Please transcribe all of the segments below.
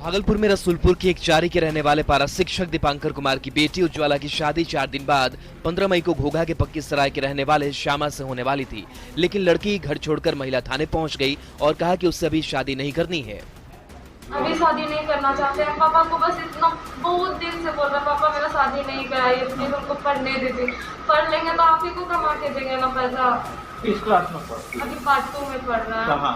भागलपुर में रसूलपुर की एक चारी के रहने वाले पारा शिक्षक दीपांकर कुमार की बेटी उज्ज्वला की शादी 4 दिन बाद 15 मई को घोघा के पक्की सराय के रहने वाले श्यामा से होने वाली थी, लेकिन लड़की घर छोड़कर महिला थाने पहुंच गई और कहा कि उससे अभी शादी नहीं करनी है। अभी शादी नहीं करना चाहते हैं। पापा को बस इतना बहुत दिन से बोल रहा, पापा मेरा शादी नहीं कराइए, प्लीज उनको पढ़ने दीजिए, पढ़ लेंगे तो आप ही को कमा के देंगे ना पैसा। किस क्लास में पढ़? अभी पार्ट 2 में पढ़ रहा है। कहाँ?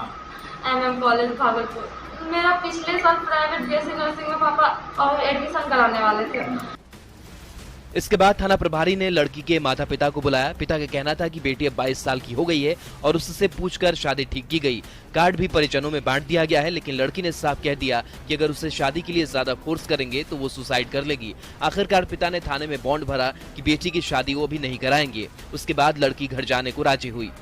MM college Bhagalpur. मेरा पिछले साल प्राइवेट BSc नर्सिंग में पापा और एडमिशन कराने वाले थे। इसके बाद थाना प्रभारी ने लड़की के माता पिता को बुलाया। पिता का कहना था कि बेटी अब 22 साल की हो गई है और उससे पूछकर शादी ठीक की गई। कार्ड भी परिजनों में बांट दिया गया है, लेकिन लड़की ने साफ कह दिया कि अगर उसे शादी के लिए ज्यादा फोर्स करेंगे तो वो सुसाइड कर लेगी। आखिरकार पिता ने थाने में बॉन्ड भरा कि बेटी की शादी वो भी नहीं कराएंगे। उसके बाद लड़की घर जाने को राजी हुई।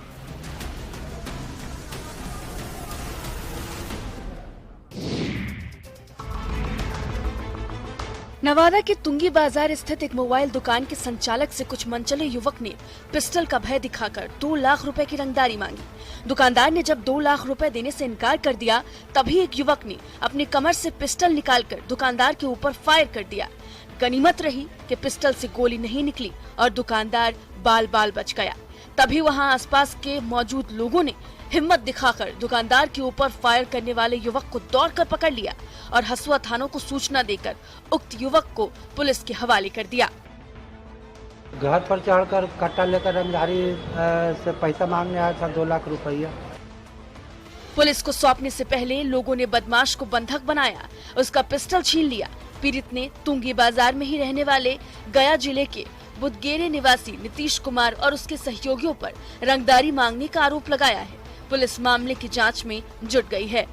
नवादा के तुंगी बाजार स्थित एक मोबाइल दुकान के संचालक से कुछ मनचले युवक ने पिस्टल का भय दिखाकर 2 लाख रुपए की रंगदारी मांगी। दुकानदार ने जब 2 लाख रुपए देने से इनकार कर दिया, तभी एक युवक ने अपनी कमर से पिस्टल निकालकर दुकानदार के ऊपर फायर कर दिया। गनीमत रही कि पिस्टल से गोली नहीं निकली और दुकानदार बाल बाल बच गया। तभी वहां आसपास के मौजूद लोगों ने हिम्मत दिखाकर दुकानदार के ऊपर फायर करने वाले युवक को दौड़कर पकड़ लिया और हसुआ थानों को सूचना देकर उक्त युवक को पुलिस के हवाले कर दिया। घर पर चढ़कर कट्टा लेकर रंगधारी से पैसा मांगने आया था 2 लाख रुपया। पुलिस को सौंपने से पहले लोगों ने बदमाश को बंधक बनाया, उसका पिस्टल छीन लिया। पीड़ित ने तुंगी बाजार में ही रहने वाले गया जिले के बुदगेरे निवासी नीतीश कुमार और उसके सहयोगियों पर रंगदारी मांगने का आरोप लगाया है। पुलिस मामले की जांच में जुट गई है।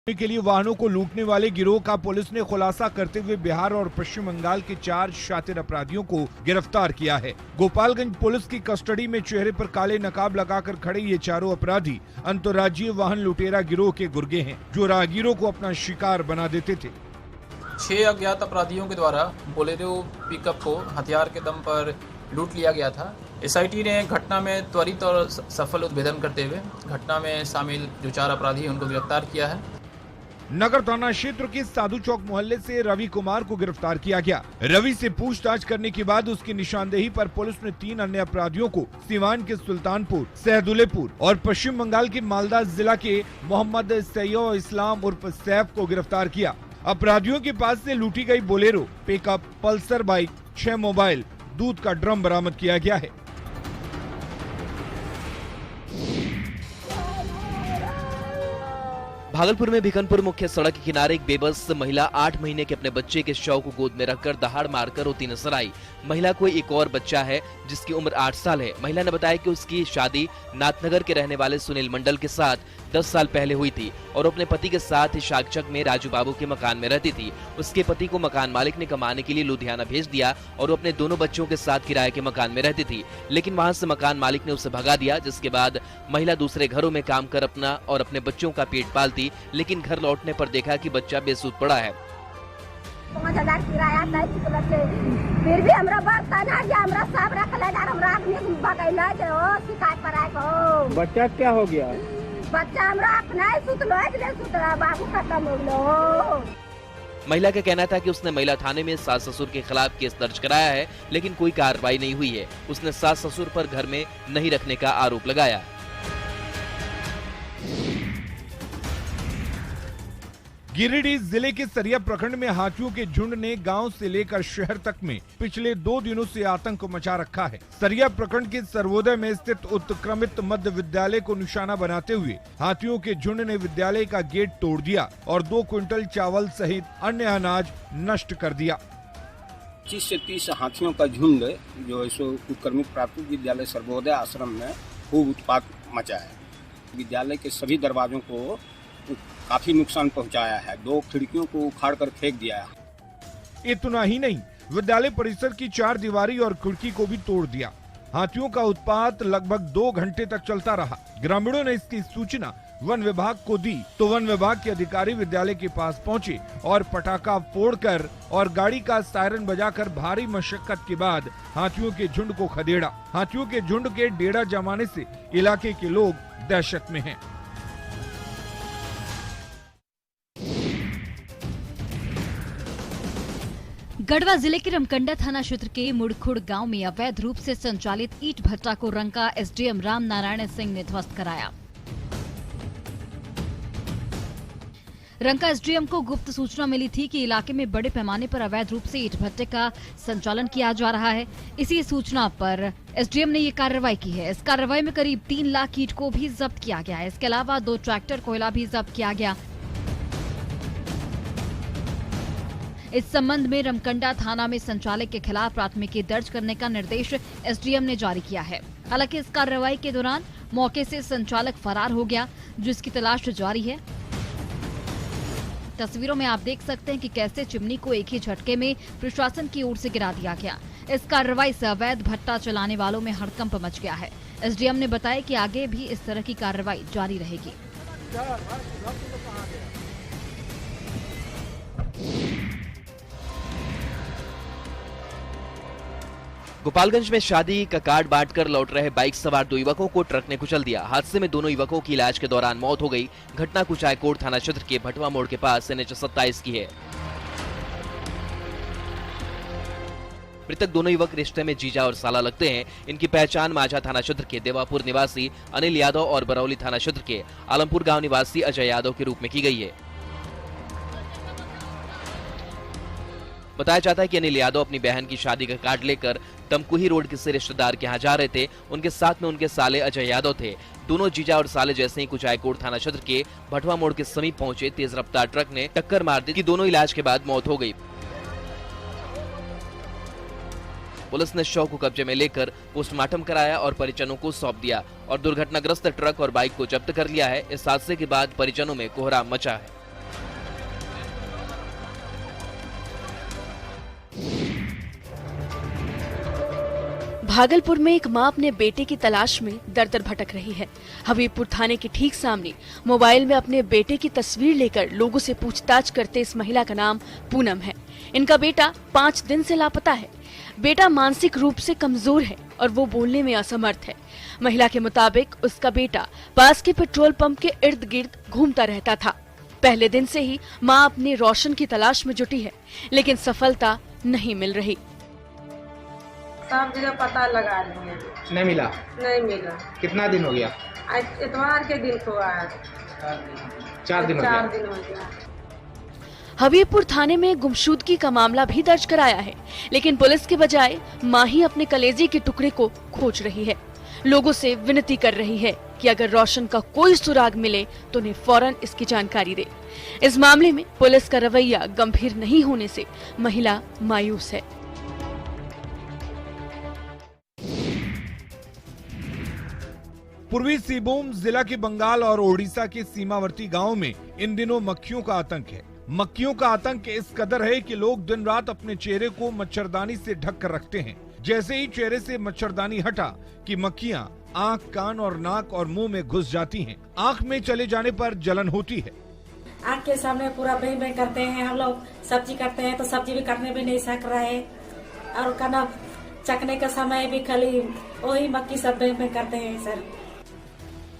के लिए वाहनों को लूटने वाले गिरोह का पुलिस ने खुलासा करते हुए बिहार और पश्चिम बंगाल के 4 शातिर अपराधियों को गिरफ्तार किया है। गोपालगंज पुलिस की कस्टडी में चेहरे पर काले नकाब लगाकर खड़े ये चारों अपराधी अंतर्राज्यीय वाहन लुटेरा गिरोह के गुर्गे हैं, जो राहगीरों को अपना शिकार बना देते थे। 6 अज्ञात अपराधियों के द्वारा बोलेरो पिकअप को हथियार के दम पर लूट लिया गया था। SIT ने घटना में त्वरित और सफल उद्भेदन करते हुए घटना में शामिल जो 4 अपराधी हैं उनको गिरफ्तार किया है। नगर थाना क्षेत्र के साधु चौक मोहल्ले से रवि कुमार को गिरफ्तार किया गया। रवि से पूछताछ करने के बाद उसकी निशानदेही पर पुलिस ने 3 अन्य अपराधियों को सीवान के सुल्तानपुर, सहदुलेपुर और पश्चिम बंगाल के मालदा जिला के मोहम्मद सैयद इस्लाम उर्फ सैफ को गिरफ्तार किया। अपराधियों के पास से लूटी गई Bolero, pickup, Pulsar bike, 6 mobile, दूध का ड्रम बरामद किया गया है। भागलपुर में भिकनपुर मुख्य सड़क के किनारे एक बेबस महिला 8 महीने के अपने बच्चे के शव को गोद में रखकर दहाड़ मारकर रोती नजर आई। महिला को एक और बच्चा है जिसकी उम्र 8 साल है। महिला ने बताया कि उसकी शादी नाथनगर के रहने वाले सुनील मंडल के साथ 10 साल पहले हुई थी और अपने पति के साथ ही शाकचक में राजू बाबू के मकान में रहती थी। उसके पति को मकान मालिक ने कमाने के लिए लुधियाना भेज दिया और वो अपने दोनों बच्चों के साथ किराए के मकान में रहती थी, लेकिन वहां से मकान मालिक ने उसे भगा दिया, जिसके बाद महिला दूसरे घरों में काम कर अपना और अपने बच्चों का पेट पालती, लेकिन घर लौटने पर देखा कि बच्चा बेसुध पड़ा है। 5,000 किराया फिर भी हमरा बर्तन हमरा सब रखले हमरा आदमी भगैला जे ओ शिकायत पर आए हो। बच्चा क्या हो गया? बच्चा हमरा अपना सुतलो ले सुतरा बाबू खत्म हो गलो। महिला का कहना था कि उसने महिला थाने में सास ससुर के खिलाफ केस दर्ज कराया है, लेकिन कोई कार्रवाई नहीं हुई है। उसने सास ससुर पर घर में नहीं रखने का आरोप लगाया। गिरिडीह जिले के सरिया प्रखंड में हाथियों के झुंड ने गांव से लेकर शहर तक में पिछले 2 दिनों से आतंक मचा रखा है। सरिया प्रखंड के सर्वोदय में स्थित उत्क्रमित मध्य विद्यालय को निशाना बनाते हुए हाथियों के झुंड ने विद्यालय का गेट तोड़ दिया और 2 क्विंटल चावल सहित अन्य अनाज नष्ट कर दिया। 25 से 30 हाथियों का झुंड जो उत्क्रमित प्राथमिक विद्यालय सर्वोदय आश्रम में खूब उत्पात मचा है। विद्यालय के सभी दरवाजों को काफी नुकसान पहुंचाया है। 2 खिड़कियों को उखाड़ कर फेंक दिया है। इतना ही नहीं, विद्यालय परिसर की 4 दीवारी और खिड़की को भी तोड़ दिया। हाथियों का उत्पात लगभग 2 घंटे तक चलता रहा। ग्रामीणों ने इसकी सूचना वन विभाग को दी तो वन विभाग के अधिकारी विद्यालय के पास पहुंचे और पटाखा फोड़कर और गाड़ी का सायरन बजाकर भारी मशक्कत के बाद हाथियों के झुंड को खदेड़ा। हाथियों के झुंड के डेरा जमाने से इलाके के लोग दहशत में हैं। गढ़वा जिले के रमकंडा थाना क्षेत्र के मुड़खुड़ गांव में अवैध रूप से संचालित ईंट भट्टा को रंका एसडीएम राम नारायण सिंह ने ध्वस्त कराया। रंका एसडीएम को गुप्त सूचना मिली थी कि इलाके में बड़े पैमाने पर अवैध रूप से ईंट भट्टे का संचालन किया जा रहा है। इसी सूचना पर एसडीएम ने ये कार्रवाई की है। इस कार्रवाई में करीब 3 लाख ईंट को भी जब्त किया गया है। इसके अलावा 2 ट्रैक्टर कोयला भी जब्त किया गया। इस संबंध में रमकंडा थाना में संचालक के खिलाफ प्राथमिकी दर्ज करने का निर्देश एसडीएम ने जारी किया है। हालांकि इस कार्रवाई के दौरान मौके से संचालक फरार हो गया, जिसकी तलाश जारी है। तस्वीरों में आप देख सकते हैं कि कैसे चिमनी को एक ही झटके में प्रशासन की ओर से गिरा दिया गया। इस कार्रवाई से अवैध भट्टा चलाने वालों में हड़कंप मच गया है। एसडीएम ने बताया कि आगे भी इस तरह की कार्रवाई जारी रहेगी। गोपालगंज में शादी का कार्ड बांटकर लौट रहे बाइक सवार 2 युवकों को ट्रक ने कुचल दिया। हादसे में दोनों युवकों की इलाज के दौरान मौत हो गई। घटना कुचायकोट थाना क्षेत्र के भटवा मोड़ के पास NH 27 की है। मृतक दोनों युवक रिश्ते में जीजा और साला लगते हैं। इनकी पहचान माझा थाना क्षेत्र के देवापुर निवासी अनिल यादव और बरौली थाना क्षेत्र के आलमपुर गांव निवासी अजय यादव के रूप में की गई है। बताया जाता है कि अनिल यादव अपनी बहन की शादी का कार्ड लेकर तमकुही रोड किसी रिश्तेदार के यहाँ जा रहे थे। उनके साथ में उनके साले अजय यादव थे। दोनों जीजा और साले जैसे ही कुचायकोट थाना क्षेत्र के भटवा मोड़ के समीप पहुंचे, तेज रफ्तार ट्रक ने टक्कर मार दी कि दोनों इलाज के बाद मौत हो गई। पुलिस ने शव को कब्जे में लेकर पोस्टमार्टम कराया और परिजनों को सौंप दिया और दुर्घटनाग्रस्त ट्रक और बाइक को जब्त कर लिया है। इस हादसे के बाद परिजनों में कोहराम मचा है। भागलपुर में एक मां अपने बेटे की तलाश में दर-दर भटक रही है। हबीबपुर थाने के ठीक सामने मोबाइल में अपने बेटे की तस्वीर लेकर लोगों से पूछताछ करते इस महिला का नाम पूनम है। इनका बेटा 5 दिन से लापता है। बेटा मानसिक रूप से कमजोर है और वो बोलने में असमर्थ है। महिला के मुताबिक उसका बेटा पास के पेट्रोल पंप के इर्द गिर्द घूमता रहता था। पहले दिन से ही मां अपने रोशन की तलाश में जुटी है, लेकिन सफलता नहीं मिल रही। सब जगह पता लगा लिए, नहीं मिला। कितना दिन हो गया? आज इतवार के दिन को आया। 4 दिन हो गया। हबीबपुर थाने में गुमशुदगी का मामला भी दर्ज कराया है, लेकिन पुलिस के बजाय मां ही अपने कलेजे के टुकड़े को खोज रही है। लोगों से विनती कर रही है कि अगर रोशन का कोई सुराग मिले तो उन्हें फौरन इसकी जानकारी दे। इस मामले में पुलिस का रवैया गंभीर नहीं होने से महिला मायूस है। पूर्वी सिंहभूम जिला के बंगाल और ओडिशा के सीमावर्ती गांवों में इन दिनों मक्खियों का आतंक है। मक्खियों का आतंक इस कदर है कि लोग दिन रात अपने चेहरे को मच्छरदानी से ढक कर रखते हैं। जैसे ही चेहरे से मच्छरदानी हटा कि मक्खियां आंख, कान और नाक और मुंह में घुस जाती हैं। आंख में चले जाने पर जलन होती है। आंख के सामने पूरा बें बें करते हैं। हम लोग सब्जी काटते हैं तो सब्जी भी काटने भी नहीं सक रहे, और खाना चखने के समय भी खाली वही मक्खी सब बें बें करते हैं सर।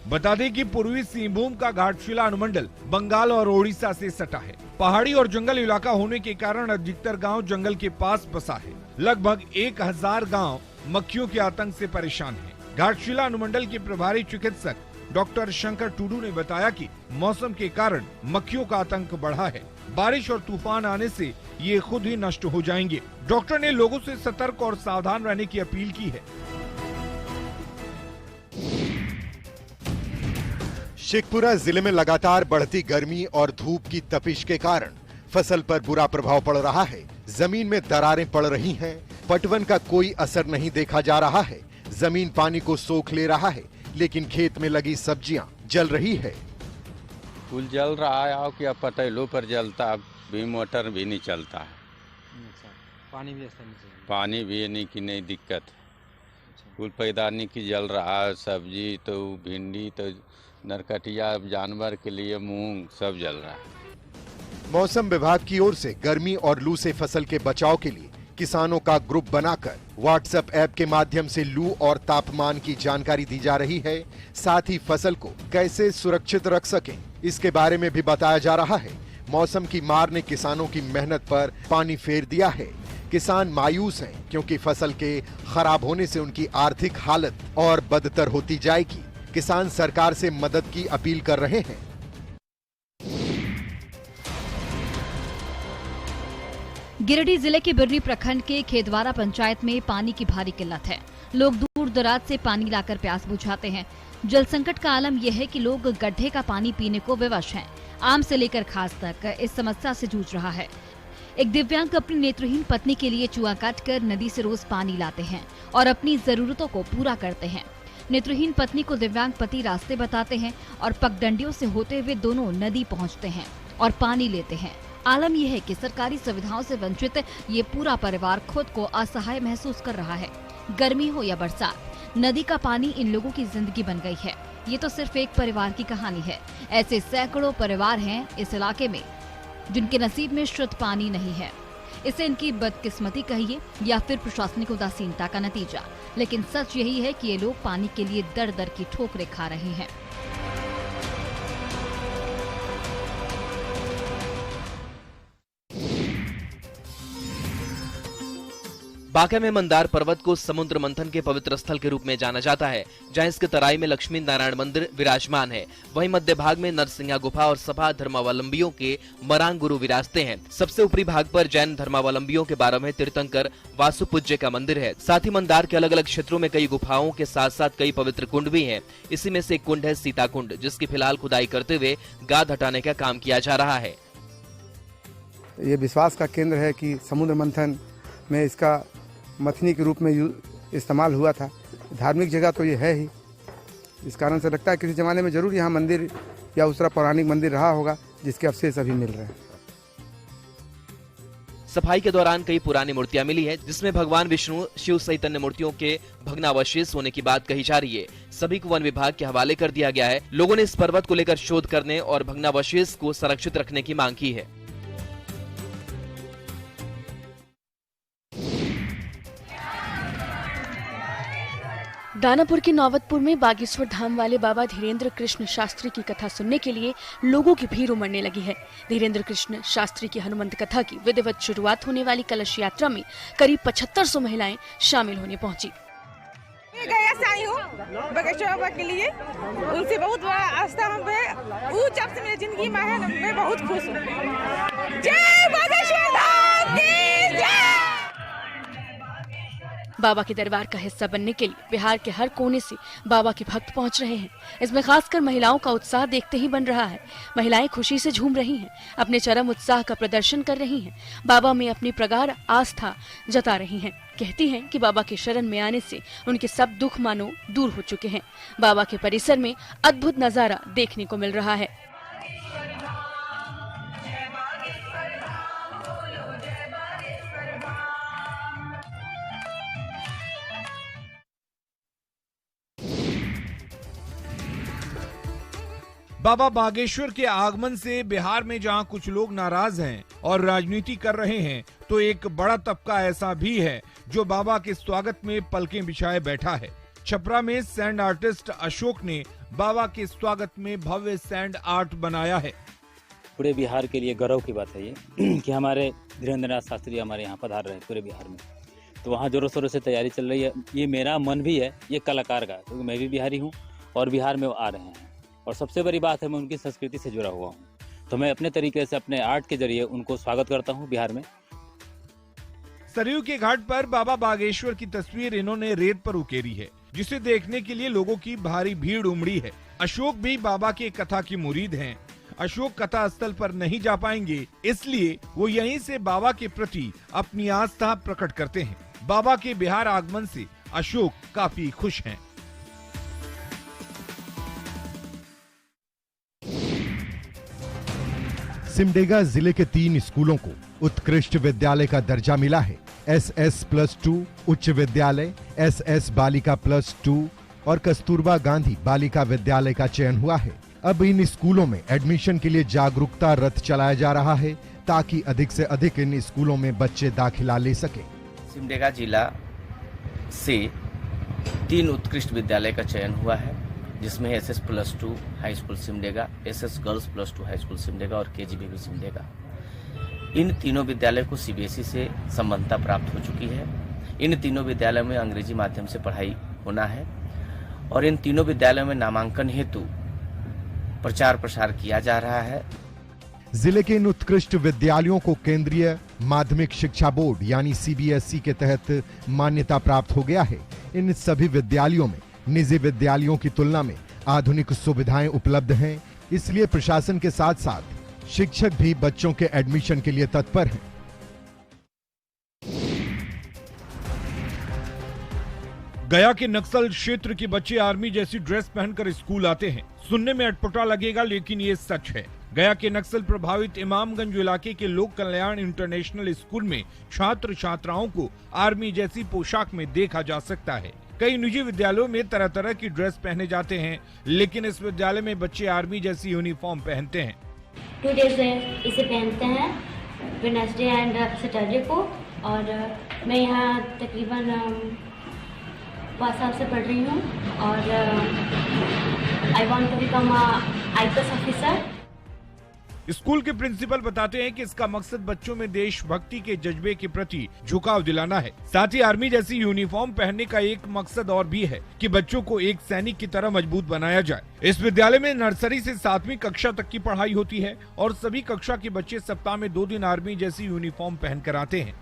बता दें कि पूर्वी सिंहभूम का घाटशिला अनुमंडल बंगाल और ओडिशा से सटा है। पहाड़ी और जंगल इलाका होने के कारण अधिकतर गांव जंगल के पास बसा है। लगभग 1000 गांव मक्खियों के आतंक से परेशान हैं। घाटशिला अनुमंडल के प्रभारी चिकित्सक डॉक्टर शंकर टुडू ने बताया कि मौसम के कारण मक्खियों का आतंक बढ़ा है। बारिश और तूफान आने से ये खुद ही नष्ट हो जाएंगे। डॉक्टर ने लोगों से सतर्क और सावधान रहने की अपील की है। शेखपुरा जिले में लगातार बढ़ती गर्मी और धूप की तपिश के कारण फसल पर बुरा प्रभाव पड़ रहा है। जमीन में दरारें पड़ रही हैं। पटवन का कोई असर नहीं देखा जा रहा है। जमीन पानी को सोख ले रहा है, लेकिन खेत में लगी सब्जियां जल रही है। फूल जल रहा है, और क्या पटेलों पर जलता, भी मोटर भी नहीं चलता है। पानी भी ऐसा नहीं, पानी भी नहीं की नहीं दिक्कत है। फूल पैदानी की जल रहा है, सब्जी तो भिंडी तो नरकटिया जानवर के लिए मूंग सब जल रहा है। मौसम विभाग की ओर से गर्मी और लू से फसल के बचाव के लिए किसानों का ग्रुप बनाकर व्हाट्सएप ऐप के माध्यम से लू और तापमान की जानकारी दी जा रही है। साथ ही फसल को कैसे सुरक्षित रख सकें इसके बारे में भी बताया जा रहा है। मौसम की मार ने किसानों की मेहनत पर पानी फेर दिया है। किसान मायूस हैं क्योंकि फसल के खराब होने से उनकी आर्थिक हालत और बदतर होती जाएगी। किसान सरकार से मदद की अपील कर रहे हैं। गिरिडीह जिले के बिरनी प्रखंड के खेदवारा पंचायत में पानी की भारी किल्लत है। लोग दूर दराज से पानी लाकर प्यास बुझाते हैं। जल संकट का आलम यह है कि लोग गड्ढे का पानी पीने को विवश हैं। आम से लेकर खास तक इस समस्या से जूझ रहा है। एक दिव्यांग अपनी नेत्रहीन पत्नी के लिए चुआ काटकर नदी से रोज पानी लाते हैं और अपनी जरूरतों को पूरा करते हैं। नेत्रहीन पत्नी को दिव्यांग पति रास्ते बताते हैं और पगडंडियों से होते हुए दोनों नदी पहुंचते हैं और पानी लेते हैं। आलम यह है कि सरकारी सुविधाओं से वंचित ये पूरा परिवार खुद को असहाय महसूस कर रहा है। गर्मी हो या बरसात, नदी का पानी इन लोगों की जिंदगी बन गई है। ये तो सिर्फ एक परिवार की कहानी है। ऐसे सैकड़ों परिवार हैं इस इलाके में जिनके नसीब में शुद्ध पानी नहीं है। इसे इनकी बदकिस्मती कहिए या फिर प्रशासनिक उदासीनता का नतीजा, लेकिन सच यही है कि ये लोग पानी के लिए दर दर की ठोकरें खा रहे हैं। बांका में मंदार पर्वत को समुद्र मंथन के पवित्र स्थल के रूप में जाना जाता है, जहां इसके तराई में लक्ष्मी नारायण मंदिर विराजमान है। वहीं मध्य भाग में नरसिंहा गुफा और सभा धर्मावलंबियों के मरांग गुरु विराजते हैं। सबसे ऊपरी भाग पर जैन धर्मावलंबियों के 12वें तीर्थंकर वासुपूज्य का मंदिर है। साथ ही मंदार के अलग अलग क्षेत्रों में कई गुफाओं के साथ साथ कई पवित्र कुंड भी हैं। इसी में से एक कुंड है सीता कुंड, जिसकी फिलहाल खुदाई करते हुए गाद हटाने का काम किया जा रहा है। ये विश्वास का केंद्र है कि समुद्र मंथन में इसका मथनी के रूप में इस्तेमाल हुआ था। धार्मिक जगह तो ये है ही, इस कारण से लगता है किसी जमाने में जरूर यहाँ मंदिर या उस तरह पौराणिक मंदिर रहा होगा जिसके अवशेष अभी मिल रहे हैं। सफाई के दौरान कई पुरानी मूर्तियां मिली हैं, जिसमें भगवान विष्णु, शिव सहित अन्य मूर्तियों के भग्नावशेष होने की बात कही जा रही है। सभी को वन विभाग के हवाले कर दिया गया है। लोगों ने इस पर्वत को लेकर शोध करने और भग्नावशेष को संरक्षित रखने की मांग की है। दानापुर के नौबतपुर में बागेश्वर धाम वाले बाबा धीरेन्द्र कृष्ण शास्त्री की कथा सुनने के लिए लोगों की भीड़ उमड़ने लगी है। धीरेन्द्र कृष्ण शास्त्री की हनुमंत कथा की विधिवत शुरुआत होने वाली कलश यात्रा में करीब 7500 महिलाएं शामिल होने पहुंची। बागेश्वर बाबा के लिए उनसे बहुत बड़ा आस्था हम पे, जब से मेरी जिंदगी में है, मैं बहुत खुश हूँ। जय बागेश्वर धाम की जय। बाबा के दरबार का हिस्सा बनने के लिए बिहार के हर कोने से बाबा के भक्त पहुंच रहे हैं। इसमें खासकर महिलाओं का उत्साह देखते ही बन रहा है। महिलाएं खुशी से झूम रही हैं, अपने चरम उत्साह का प्रदर्शन कर रही हैं, बाबा में अपनी प्रगाढ़ आस्था जता रही हैं। कहती हैं कि बाबा के शरण में आने से उनके सब दुख मानो दूर हो चुके हैं। बाबा के परिसर में अद्भुत नजारा देखने को मिल रहा है। बाबा बागेश्वर के आगमन से बिहार में जहां कुछ लोग नाराज हैं और राजनीति कर रहे हैं, तो एक बड़ा तबका ऐसा भी है जो बाबा के स्वागत में पलकें बिछाए बैठा है। छपरा में सैंड आर्टिस्ट अशोक ने बाबा के स्वागत में भव्य सैंड आर्ट बनाया है। पूरे बिहार के लिए गौरव की बात है ये कि हमारे धीरेन्द्र नाथ शास्त्री हमारे यहाँ पधार रहे हैं पूरे बिहार में। तो वहाँ जोरों शोरों से तैयारी चल रही है। ये मेरा मन भी है, ये कलाकार का, क्योंकि मैं भी बिहारी हूँ और बिहार में वो आ रहे हैं। और सबसे बड़ी बात है, मैं उनकी संस्कृति से जुड़ा हुआ हूँ, तो मैं अपने तरीके से अपने आर्ट के जरिए उनको स्वागत करता हूँ बिहार में। सरयू के घाट पर बाबा बागेश्वर की तस्वीर इन्होंने रेत पर उकेरी है, जिसे देखने के लिए लोगों की भारी भीड़ उमड़ी है। अशोक भी बाबा के कथा की मुरीद हैं। अशोक कथा स्थल पर नहीं जा पाएंगे, इसलिए वो यहीं से बाबा के प्रति अपनी आस्था प्रकट करते हैं। बाबा के बिहार आगमन से अशोक काफी खुश हैं। सिमडेगा जिले के 3 स्कूलों को उत्कृष्ट विद्यालय का दर्जा मिला है। SS+2 उच्च विद्यालय, SS बालिका +2 और कस्तूरबा गांधी बालिका विद्यालय का चयन हुआ है। अब इन स्कूलों में एडमिशन के लिए जागरूकता रथ चलाया जा रहा है ताकि अधिक से अधिक इन स्कूलों में बच्चे दाखिला ले सकें। सिमडेगा जिला से 3 उत्कृष्ट विद्यालय का चयन हुआ है, जिसमें SS+2 high school Simdega, SS girls +2 high school Simdega और KGBB सिमडेगा। इन तीनों विद्यालयों को CBSE से संबद्धता प्राप्त हो चुकी है। इन तीनों विद्यालयों में अंग्रेजी माध्यम से पढ़ाई होना है और इन तीनों विद्यालयों में नामांकन हेतु प्रचार प्रसार किया जा रहा है। जिले के इन उत्कृष्ट विद्यालयों को केंद्रीय माध्यमिक शिक्षा बोर्ड यानी CBSE के तहत मान्यता प्राप्त हो गया है। इन सभी विद्यालयों में निजी विद्यालयों की तुलना में आधुनिक सुविधाएं उपलब्ध हैं, इसलिए प्रशासन के साथ साथ शिक्षक भी बच्चों के एडमिशन के लिए तत्पर हैं। गया के नक्सल क्षेत्र के बच्चे आर्मी जैसी ड्रेस पहनकर स्कूल आते हैं। सुनने में अटपटा लगेगा, लेकिन ये सच है। गया के नक्सल प्रभावित इमामगंज इलाके के लोक कल्याण इंटरनेशनल स्कूल में छात्र छात्राओं को आर्मी जैसी पोशाक में देखा जा सकता है। कई निजी विद्यालयों में तरह तरह की ड्रेस पहने जाते हैं, लेकिन इस विद्यालय में बच्चे आर्मी जैसी यूनिफॉर्म पहनते हैं। 2 डेज इसे पहनते हैं, वेडनेसडे एंड सैटरडे को। और मैं यहाँ तकरीबन 5 साल से पढ़ रही हूँ और I want to become IPS officer. School के प्रिंसिपल बताते हैं कि इसका मकसद बच्चों में देशभक्ति के जज्बे के प्रति झुकाव दिलाना है। साथ ही आर्मी जैसी यूनिफॉर्म पहनने का एक मकसद और भी है कि बच्चों को एक सैनिक की तरह मजबूत बनाया जाए। इस विद्यालय में नर्सरी से 7वीं कक्षा तक की पढ़ाई होती है और सभी कक्षा के बच्चे सप्ताह में 2 दिन आर्मी जैसी यूनिफॉर्म पहनकर आते हैं।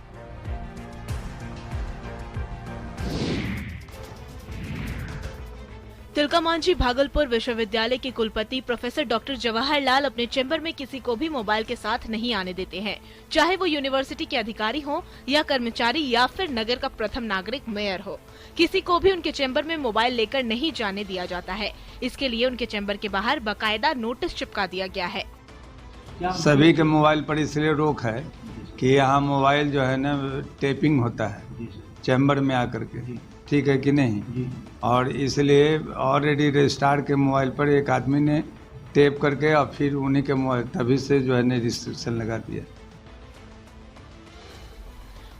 तिलकामांझी भागलपुर विश्वविद्यालय के कुलपति प्रोफेसर डॉक्टर जवाहर लाल अपने चैम्बर में किसी को भी मोबाइल के साथ नहीं आने देते हैं, चाहे वो यूनिवर्सिटी के अधिकारी हो या कर्मचारी या फिर नगर का प्रथम नागरिक मेयर हो। किसी को भी उनके चैम्बर में मोबाइल लेकर नहीं जाने दिया जाता है। इसके लिए उनके चैम्बर के बाहर बाकायदा नोटिस चिपका दिया गया है। सभी के मोबाइल पर इसलिए रोक है कि यहाँ मोबाइल जो है न टेपिंग होता है चैम्बर में आकर के, ठीक है कि नहीं। और इसलिए ऑलरेडी रजिस्ट्रार के मोबाइल पर एक आदमी ने टेप करके और फिर उन्हीं के मोबाइल तभी से जो है रिस्ट्रिक्शन लगा दिया।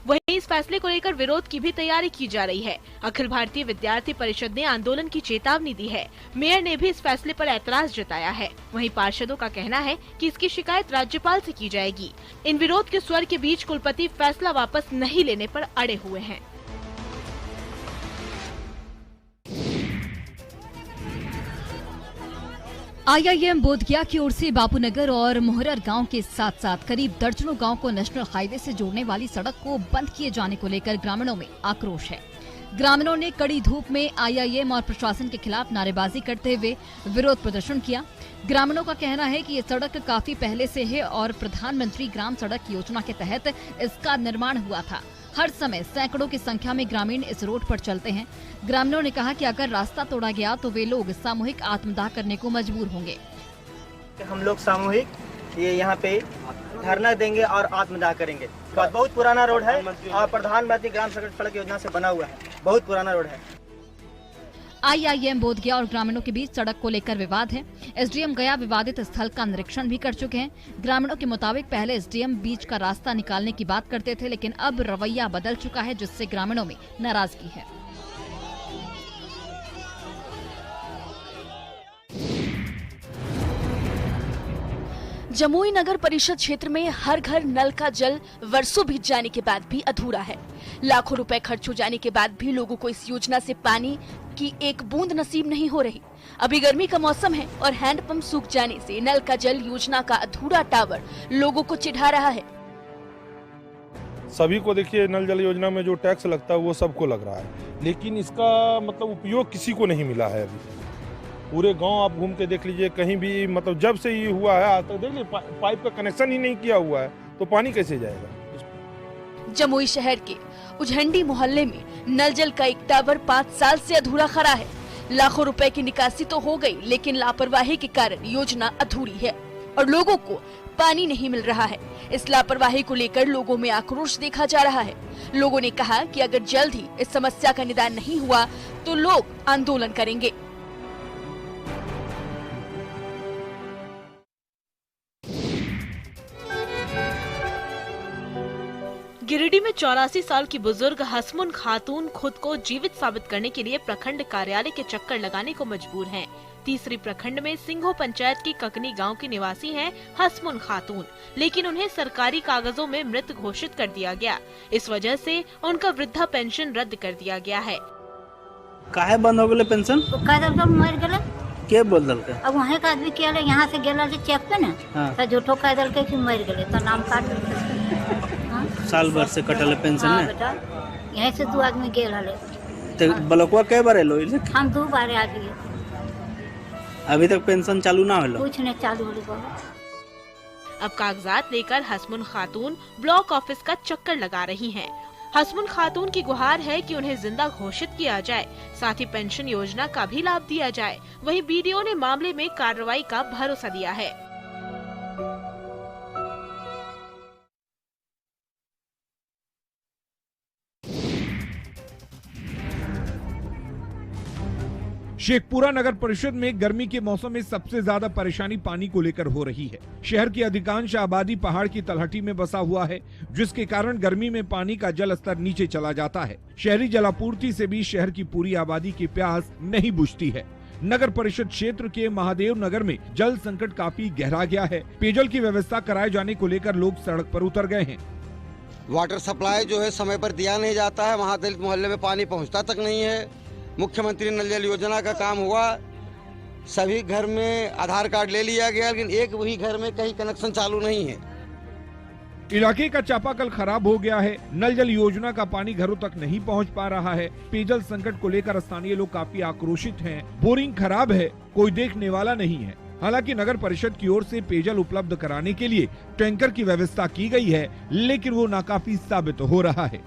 वहीं इस फैसले को लेकर विरोध की भी तैयारी की जा रही है। अखिल भारतीय विद्यार्थी परिषद ने आंदोलन की चेतावनी दी है। मेयर ने भी इस फैसले पर ऐतराज जताया है। वहीं पार्षदों का कहना है कि इसकी शिकायत राज्यपाल से की जाएगी। इन विरोध के स्वर के बीच कुलपति फैसला वापस नहीं लेने पर अड़े हुए हैं। IIM बोधगया की ओर से बापूनगर और मोहरर गांव के साथ साथ करीब दर्जनों गांव को नेशनल हाईवे से जोड़ने वाली सड़क को बंद किए जाने को लेकर ग्रामीणों में आक्रोश है। ग्रामीणों ने कड़ी धूप में IIM और प्रशासन के खिलाफ नारेबाजी करते हुए विरोध प्रदर्शन किया। ग्रामीणों का कहना है कि ये सड़क काफी पहले से है और प्रधानमंत्री ग्राम सड़क योजना के तहत इसका निर्माण हुआ था। हर समय सैकड़ों की संख्या में ग्रामीण इस रोड पर चलते हैं। ग्रामीणों ने कहा कि अगर रास्ता तोड़ा गया तो वे लोग सामूहिक आत्मदाह करने को मजबूर होंगे। हम लोग सामूहिक ये यहाँ पे धरना देंगे और आत्मदाह करेंगे। बहुत पुराना रोड है और प्रधानमंत्री ग्राम सड़क योजना से बना हुआ है, बहुत पुराना रोड है। IIM बोधगया और ग्रामीणों के बीच सड़क को लेकर विवाद है। SDM गया विवादित स्थल का निरीक्षण भी कर चुके हैं। ग्रामीणों के मुताबिक पहले SDM बीच का रास्ता निकालने की बात करते थे, लेकिन अब रवैया बदल चुका है, जिससे ग्रामीणों में नाराजगी है। जमुई नगर परिषद क्षेत्र में हर घर नल का जल वर्षों बीत जाने के बाद भी अधूरा है। लाखों रुपए खर्च हो जाने के बाद भी लोगों को इस योजना से पानी की एक बूंद नसीब नहीं हो रही। अभी गर्मी का मौसम है और हैंडपंप सूख जाने से नल का जल योजना का अधूरा टावर लोगों को चिढ़ा रहा है। सभी को देखिए, नल जल योजना में जो टैक्स लगता है वो सबको लग रहा है, लेकिन इसका मतलब उपयोग किसी को नहीं मिला है। अभी पूरे गांव आप घूम के देख लीजिए, कहीं भी मतलब जब से ये हुआ है आज तक देख लीजिए पाइप का कनेक्शन ही नहीं किया हुआ है, तो पानी कैसे जाएगा। जमुई शहर के उझंडी मोहल्ले में नल जल का एक टावर 5 साल से अधूरा खड़ा है। लाखों रुपए की निकासी तो हो गई, लेकिन लापरवाही के कारण योजना अधूरी है। और लोगों को पानी नहीं मिल रहा है। इस लापरवाही को लेकर लोगों में आक्रोश देखा जा रहा है। लोगों ने कहा कि अगर जल्द ही इस समस्या का निदान नहीं हुआ तो लोग आंदोलन करेंगे। गिरिडीह में 84 साल की बुजुर्ग हसमुन खातून खुद को जीवित साबित करने के लिए प्रखंड कार्यालय के चक्कर लगाने को मजबूर हैं। तीसरी प्रखंड में सिंघो पंचायत की ककनी गांव की निवासी हैं हसमुन खातून, लेकिन उन्हें सरकारी कागजों में मृत घोषित कर दिया गया। इस वजह से उनका वृद्धा पेंशन रद्द कर दिया गया है। काहे बंद हो गए पेंशन? मर गए के बोल दल के? अब वहाँ का आदमी किया यहाँ से गेला से चेक पे ना तो झूठो कह दल के मर गए तो नाम काट साल भर से कटल पेंशन हाँ, ने बेटा यहीं से 2 आदमी गेल हले। तो ब्लॉकवा कई बार एलो? हम 2 बार आ गए। अभी तक पेंशन चालू ना होलो? कुछ नहीं चालू होलो। अब कागजात लेकर हसमुन खातून ब्लॉक ऑफिस का चक्कर लगा रही हैं। हसमुन खातून की गुहार है कि उन्हें जिंदा घोषित किया जाए, साथ ही पेंशन योजना का भी लाभ दिया जाए। वहीं बीडीओ ने मामले में कार्रवाई का भरोसा दिया है। शेखपुरा नगर परिषद में गर्मी के मौसम में सबसे ज्यादा परेशानी पानी को लेकर हो रही है। शहर की अधिकांश आबादी पहाड़ की तलहटी में बसा हुआ है, जिसके कारण गर्मी में पानी का जल स्तर नीचे चला जाता है। शहरी जलापूर्ति से भी शहर की पूरी आबादी की प्यास नहीं बुझती है। नगर परिषद क्षेत्र के महादेव नगर में जल संकट काफी गहरा गया है। पेयजल की व्यवस्था कराए जाने को लेकर लोग सड़क पर उतर गए हैं। वाटर सप्लाई जो है समय पर दिया नहीं जाता है, वहाँ दलित मोहल्ले में पानी पहुँचता तक नहीं है। मुख्यमंत्री नल जल योजना का काम हुआ, सभी घर में आधार कार्ड ले लिया गया, लेकिन एक वही घर में कहीं कनेक्शन चालू नहीं है। इलाके का चापाकल खराब हो गया है। नल जल योजना का पानी घरों तक नहीं पहुंच पा रहा है। पेयजल संकट को लेकर स्थानीय लोग काफी आक्रोशित हैं। बोरिंग खराब है, कोई देखने वाला नहीं है। हालांकि नगर परिषद की ओर से पेयजल उपलब्ध कराने के लिए टैंकर की व्यवस्था की गई है, लेकिन वो नाकाफी साबित हो रहा है।